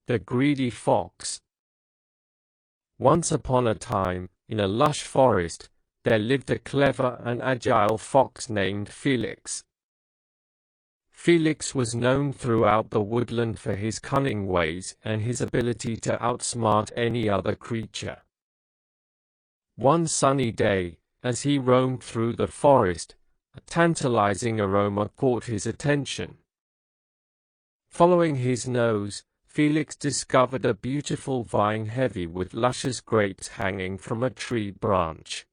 The Greedy Fox. Once upon a time, in a lush forest, there lived a clever and agile fox named Felix. Felix was known throughout the woodland for his cunning ways and his ability to outsmart any other creature. One sunny day, as he roamed through the forest, a tantalizing aroma caught his attention. Following his nose, Felix discovered a beautiful vine heavy with luscious grapes hanging from a tree branch.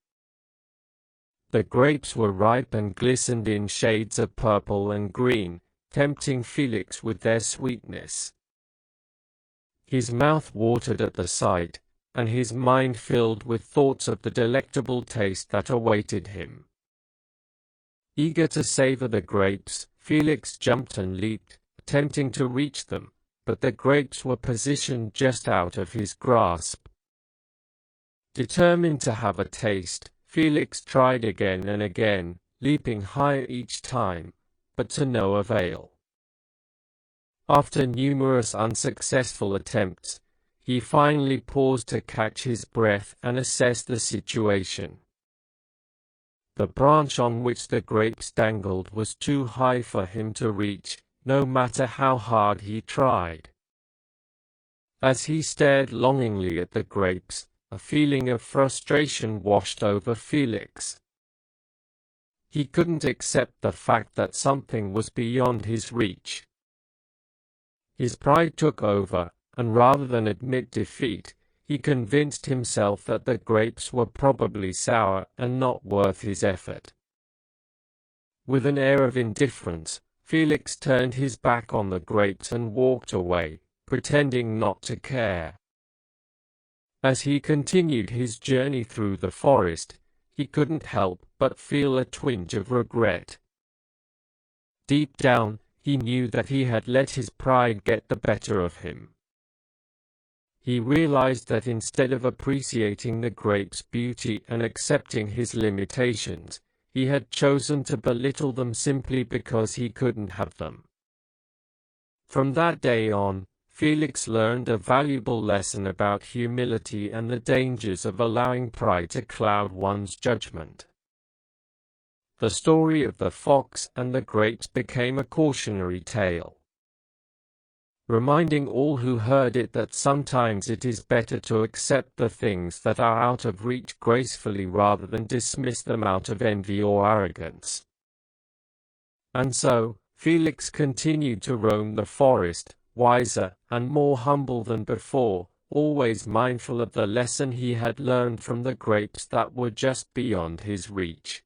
The grapes were ripe and glistened in shades of purple and green, tempting Felix with their sweetness. His mouth watered at the sight, and his mind filled with thoughts of the delectable taste that awaited him. Eager to savor the grapes, Felix jumped and leaped, attempting to reach them, but the grapes were positioned just out of his grasp. Determined to have a taste, Felix tried again and again, leaping higher each time, but to no avail. After numerous unsuccessful attempts, he finally paused to catch his breath and assess the situation. The branch on which the grapes dangled was too high for him to reach, no matter how hard he tried. As he stared longingly at the grapes, a feeling of frustration washed over Felix. He couldn't accept the fact that something was beyond his reach. His pride took over, and rather than admit defeat, he convinced himself that the grapes were probably sour and not worth his effort. With an air of indifference, Felix turned his back on the grapes and walked away, pretending not to care. As he continued his journey through the forest, he couldn't help but feel a twinge of regret. Deep down, he knew that he had let his pride get the better of him. He realized that instead of appreciating the grape's beauty and accepting his limitations, he had chosen to belittle them simply because he couldn't have them. From that day on, Felix learned a valuable lesson about humility and the dangers of allowing pride to cloud one's judgment. The story of the fox and the grapes became a cautionary tale, reminding all who heard it that sometimes it is better to accept the things that are out of reach gracefully rather than dismiss them out of envy or arrogance. And so, Felix continued to roam the forest, wiser and more humble than before, always mindful of the lesson he had learned from the grapes that were just beyond his reach.